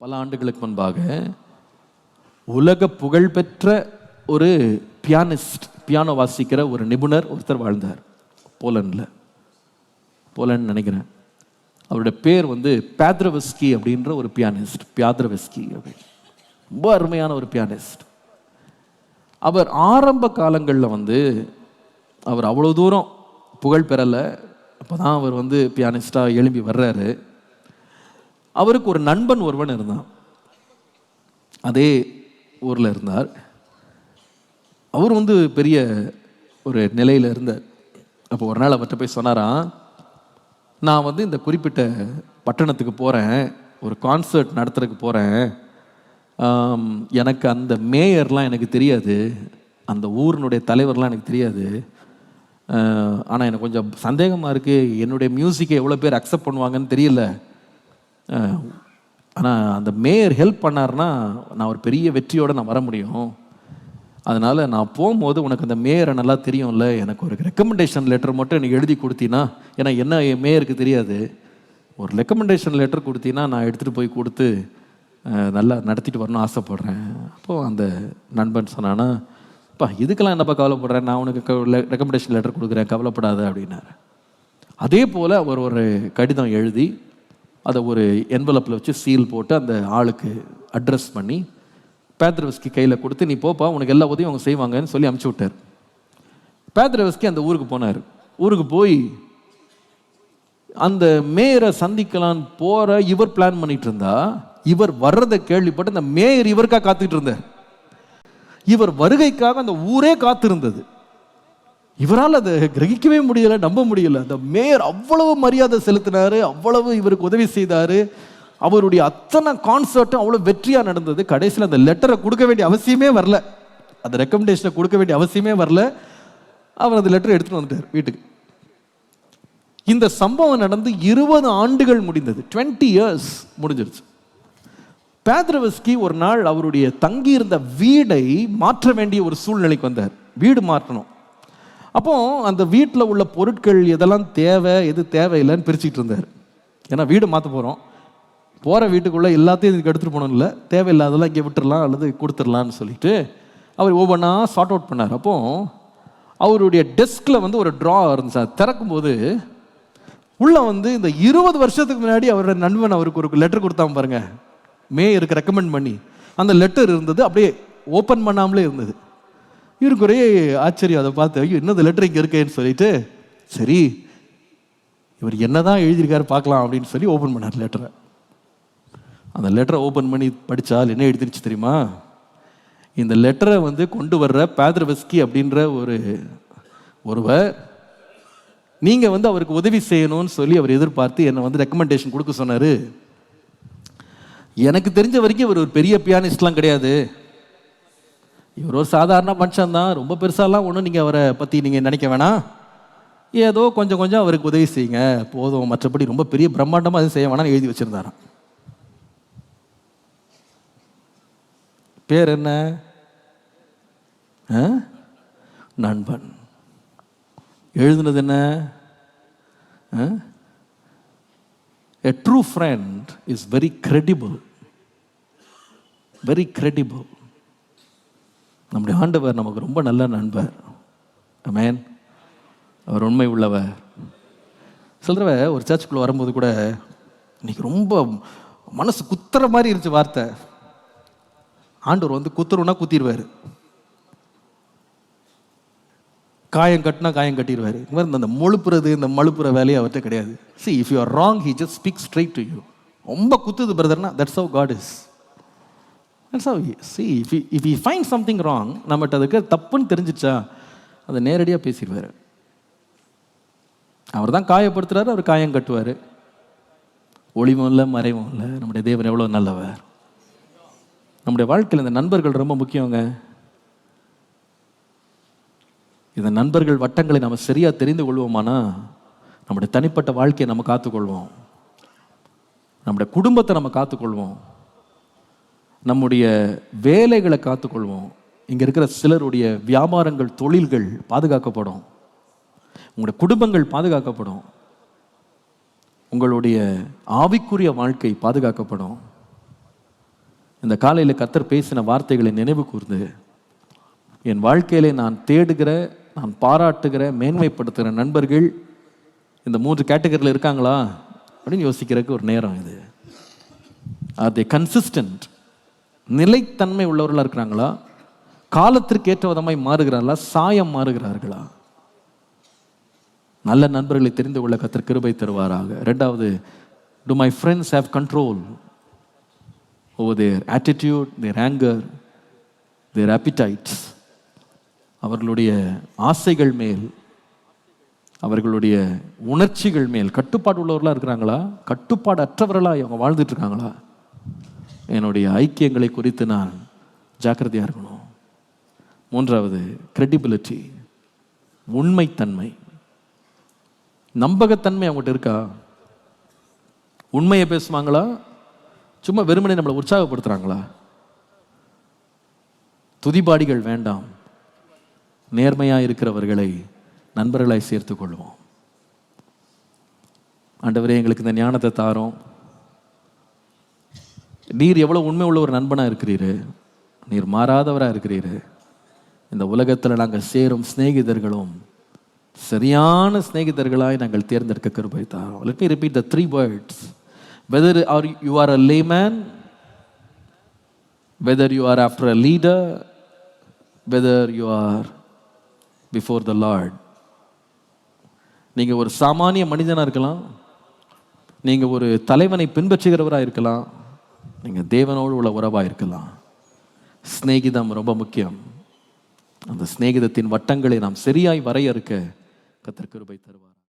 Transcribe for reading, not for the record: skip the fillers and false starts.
பல ஆண்டுகளுக்கு முன்பாக உலக புகழ்பெற்ற ஒரு பியானோ வாசிக்கிற ஒரு நிபுணர் ஒருத்தர் வாழ்ந்தார் போலண்ட் நினைக்கிறேன். அவருடைய பேர் பேத்ரவஸ்கி அப்படின்ற ஒரு பியானிஸ்ட். பியாத்ரவஸ்கி அப்படின்னு ரொம்ப அருமையான ஒரு பியானிஸ்ட். அவர் ஆரம்ப காலங்களில் அவர் அவ்வளோ தூரம் புகழ் பெறலை. அப்போ தான் அவர் பியானிஸ்டாக எழும்பி வர்றாரு. அவருக்கு ஒரு நண்பன் ஒருவன் இருந்தான், அதே ஊரில் இருந்தார். அவர் பெரிய ஒரு நிலையில் இருந்தார். அப்போ ஒரு நாள் அவர்கிட்ட போய் சொன்னாராம், நான் இந்த குறிப்பிட்ட பட்டணத்துக்கு போகிறேன், ஒரு கான்சர்ட் நடத்துறதுக்கு போகிறேன். எனக்கு அந்த மேயர்லாம் எனக்கு தெரியாது, அந்த ஊரினுடைய தலைவர்லாம் எனக்கு தெரியாது. ஆனால் எனக்கு கொஞ்சம் சந்தேகமாக இருக்குது, என்னுடைய மியூசிக்கை எவ்வளோ பேர் அக்செப்ட் பண்ணுவாங்கன்னு தெரியல. ஆனால் அந்த மேயர் ஹெல்ப் பண்ணார்னா நான் ஒரு பெரிய வெற்றியோடு நான் வர முடியும். அதனால் நான் போகும்போது உனக்கு அந்த மேயரை நல்லா தெரியும்ல, எனக்கு ஒரு ரெக்கமெண்டேஷன் லெட்டர் மட்டும் எனக்கு எழுதி கொடுத்தீன்னா, ஏன்னா என்ன மேயருக்கு தெரியாது, ஒரு ரெக்கமெண்டேஷன் லெட்டர் கொடுத்தீங்கன்னா நான் எடுத்துகிட்டு போய் கொடுத்து நல்லா நடத்திட்டு வரணும்னு ஆசைப்பட்றேன். அப்போது அந்த நண்பன் சொன்னான்னா, அப்பா இதுக்கெல்லாம் என்னப்பா கவலைப்படுறேன், நான் உனக்கு ரெக்கமெண்டேஷன் லெட்டர் கொடுக்குறேன், கவலைப்படாத அப்படின்னாரு. அதே போல் அவர் ஒரு கடிதம் எழுதி அதை ஒரு என்வலப்பில் வச்சு சீல் போட்டு அந்த ஆளுக்கு அட்ரஸ் பண்ணி பேத்ரவஸ்கி கையில் கொடுத்து, நீ போப்பா உனக்கு எல்லா உதவியும் அவங்க செய்வாங்கன்னு சொல்லி அனுப்பிச்சி விட்டார். பேத்ரவஸ்கி அந்த ஊருக்கு போனார். ஊருக்கு போய் அந்த மேயரை சந்திக்கலான்னு போகிற இவர் பிளான் பண்ணிட்டு இருந்தா, இவர் வர்றதை கேள்விப்பட்டு அந்த மேயர் இவருக்காக காத்துக்கிட்டு இருந்தார். இவர் வருகைக்காக அந்த ஊரே காத்திருந்தது. இவரால் அதை கிரகிக்கவே முடியல, நம்ப முடியல. அந்த மேயர் அவ்வளவு மரியாதை செலுத்தினாரு, அவ்வளவு இவருக்கு உதவி செய்தாரு. அவருடைய அத்தனை கான்சர்ட்டும் அவ்வளோ வெற்றியாக நடந்தது. கடைசியில் அந்த லெட்டரை கொடுக்க வேண்டிய அவசியமே வரல, அந்த ரெக்கமெண்டேஷனை கொடுக்க வேண்டிய அவசியமே வரல. அவர் அந்த லெட்டரை எடுத்துட்டு வந்துட்டார் வீட்டுக்கு. இந்த சம்பவம் நடந்து 20 ஆண்டுகள் முடிந்தது. 20 இயர்ஸ் முடிஞ்சிருச்சு. பேத்ரவஸ்கி ஒரு நாள் அவருடைய தங்கியிருந்த வீடை மாற்ற வேண்டிய ஒரு சூழ்நிலைக்கு வந்தார். வீடு மாற்றணும். அப்போ அந்த வீட்டில் உள்ள பொருட்கள் எதெல்லாம் தேவை எது தேவையில்லைன்னு பிரிச்சுக்கிட்டு இருந்தார். ஏன்னா வீடு மாற்ற போகிறோம், போகிற வீட்டுக்குள்ளே எல்லாத்தையும் இதுக்கு எடுத்துகிட்டு போகணும், இல்லை தேவையில்லாதெல்லாம் இங்கே விட்டுடலாம் அல்லது கொடுத்துடலான்னு சொல்லிட்டு அவர் ஒவ்வொன்றா சார்ட் அவுட் பண்ணார். அப்போது அவருடைய டெஸ்கில் ஒரு ட்ரா இருந்துச்சு. திறக்கும்போது உள்ளே இந்த 20 வருஷத்துக்கு முன்னாடி அவருடைய நண்பன் அவருக்கு ஒரு லெட்டர் கொடுத்தாம பாருங்க, மேயருக்கு ரெக்கமெண்ட் பண்ணி அந்த லெட்டர் இருந்தது, அப்படியே ஓப்பன் பண்ணாமலே இருந்தது. இவருக்கு ஒரே ஆச்சரியம். அதை பார்த்து, ஐயோ இன்னும் லெட்டர் இங்கே இருக்கேன்னு சொல்லிட்டு, சரி இவர் என்னதான் எழுதியிருக்காரு பார்க்கலாம் அப்படின்னு சொல்லி ஓப்பன் பண்ணார் லெட்டரை. அந்த லெட்டரை ஓப்பன் பண்ணி படித்தால் என்ன எழுதிருச்சு தெரியுமா? இந்த லெட்டரை கொண்டு வர்ற பேத்ரவஸ்கி அப்படின்ற ஒருவர் நீங்கள் அவருக்கு உதவி செய்யணும்னு சொல்லி அவர் எதிர்பார்த்து என்னை ரெக்கமெண்டேஷன் கொடுக்க சொன்னார். எனக்கு தெரிஞ்ச வரைக்கும் இவர் ஒரு பெரிய பியானிஸ்ட்லாம் கிடையாது, இவர் ஒரு சாதாரண மனுஷன் தான், ரொம்ப பெருசாலாம் ஒன்றும் நீங்கள் அவரை பற்றி நீங்கள் நினைக்க வேணாம், ஏதோ கொஞ்சம் கொஞ்சம் அவருக்கு உதவி செய்யுங்க போதும், மற்றபடி ரொம்ப பெரிய பிரம்மாண்டமாக அது செய்ய வேணாம்னு எழுதி வச்சுருந்தாராம். பேர் என்ன? நண்பன். எழுதுனது என்ன? A true friend is very credible. Very credible. நம்முடைய ஆண்டவர் நமக்கு ரொம்ப நல்ல நண்பர். ஆமென். அவர் உண்மை உள்ளவர். சொல்கிறவ ஒரு சர்ச்சுக்குள்ளே வரும்போது கூட இன்னைக்கு ரொம்ப மனசு குத்துற மாதிரி இருந்துச்சு வார்த்தை. ஆண்டவர் குத்துருன்னா குத்திடுவார், காயம் கட்டினா காயம் கட்டிடுவார். இந்த மாதிரி இந்த மொழுப்புறது இந்த மழுப்புற வேலையை அவர்கிட்ட கிடையாது. See, if you are wrong, he just speaks straight to you. ரொம்ப குத்துது பிரதர்னா, that's how God is. That's how he is. See, if he finds something wrong, நம்மகிட்ட அதுக்கு தப்புன்னு தெரிஞ்சிச்சா அதை நேரடியாக பேசிடுவார். அவர் தான் காயப்படுத்துறாரு, அவர் காயம் கட்டுவார். ஒளிவும் இல்லை மறைவும் இல்லை. நம்முடைய தேவன் எவ்வளோ நல்லவர். நம்முடைய வாழ்க்கையில் இந்த நண்பர்கள் ரொம்ப முக்கியங்க. இந்த நண்பர்கள் வட்டங்களை நம்ம சரியாக தெரிந்து கொள்வோமானா நம்முடைய தனிப்பட்ட வாழ்க்கையை நம்ம காத்துக்கொள்வோம், நம்முடைய குடும்பத்தை நம்ம காத்துக்கொள்வோம், நம்முடைய வேலைகளை காத்துக்கொள்வோம். இங்கே இருக்கிற சிலருடைய வியாபாரங்கள் தொழில்கள் பாதுகாக்கப்படும், உங்களுடைய குடும்பங்கள் பாதுகாக்கப்படும், உங்களுடைய ஆவிக்குரிய வாழ்க்கை பாதுகாக்கப்படும். இந்த காலையில் கர்த்தர் பேசின வார்த்தைகளை நினைவு கூர்ந்து என் வாழ்க்கையிலே நான் தேடுகிற, நான் பாராட்டுகிற, மேன்மைப்படுத்துகிற நண்பர்கள் இந்த 3 கேட்டகரியில் இருக்காங்களா அப்படின்னு யோசிக்கிறதுக்கு ஒரு நேரம் இது. ஆர் தே கன்சிஸ்டன்ட், நிலைத்தன்மை உள்ளவர்களாக இருக்கிறாங்களா? காலத்திற்கு ஏற்ற விதமாய் மாறுகிறார்களா? சாயம் மாறுகிறார்களா? நல்ல நண்பர்களை தெரிந்து கொள்ள கர்த்தர் கிருபை தருவாராக. 2வது, do my friends have control over their attitude, their anger, their appetites? அவர்களுடைய ஆசைகள் மேல், அவர்களுடைய உணர்ச்சிகள் மேல் கட்டுப்பாடு உள்ளவர்களாக இருக்கிறாங்களா? கட்டுப்பாடு அற்றவர்களாக அவங்க வாழ்ந்துட்டு இருக்காங்களா? என்னுடைய ஐக்கியங்களை குறித்து நான் ஜாக்கிரதையாக இருக்கணும். 3வது, credibility, உண்மைத்தன்மை, நம்பகத்தன்மை அவங்ககிட்ட இருக்கா? உண்மையை பேசுவாங்களா? சும்மா வெறுமனே நம்மளை உற்சாகப்படுத்துறாங்களா? துதிபாடிகள் வேண்டாம், நேர்மையா இருக்கிறவர்களை நண்பர்களாய் சேர்த்துக் கொள்வோம். ஆண்டவரே, எங்களுக்கு இந்த ஞானத்தை தாரோம். நீர் எவ்வளவு உண்மை உள்ள ஒரு நண்பனா இருக்கிறீரு, நீர் மாறாதவரா இருக்கிறீரு. இந்த உலகத்தில் நாங்கள் சேரும் சிநேகிதர்களும் சரியான சிநேகிதர்களாய் நாங்கள் தேர்ந்தெடுக்க கிருபை தாரோம். Let me repeat the 3 words. Whether you are a layman, whether you are after a leader, whether you are before the Lord. நீங்க ஒரு சாமானிய மனிதனா இருக்கலாம், நீங்க ஒரு தலைவனை பின்பற்றுகிறவராக இருக்கலாம், நீங்க தேவனோடு உள்ள உறவாக இருக்கலாம். சிநேகிதம் ரொம்ப முக்கியம். அந்த சிநேகிதத்தின் வட்டங்களை நாம் சரியாய் வரையறுக்க கர்த்தர் கிருபை தருவார்.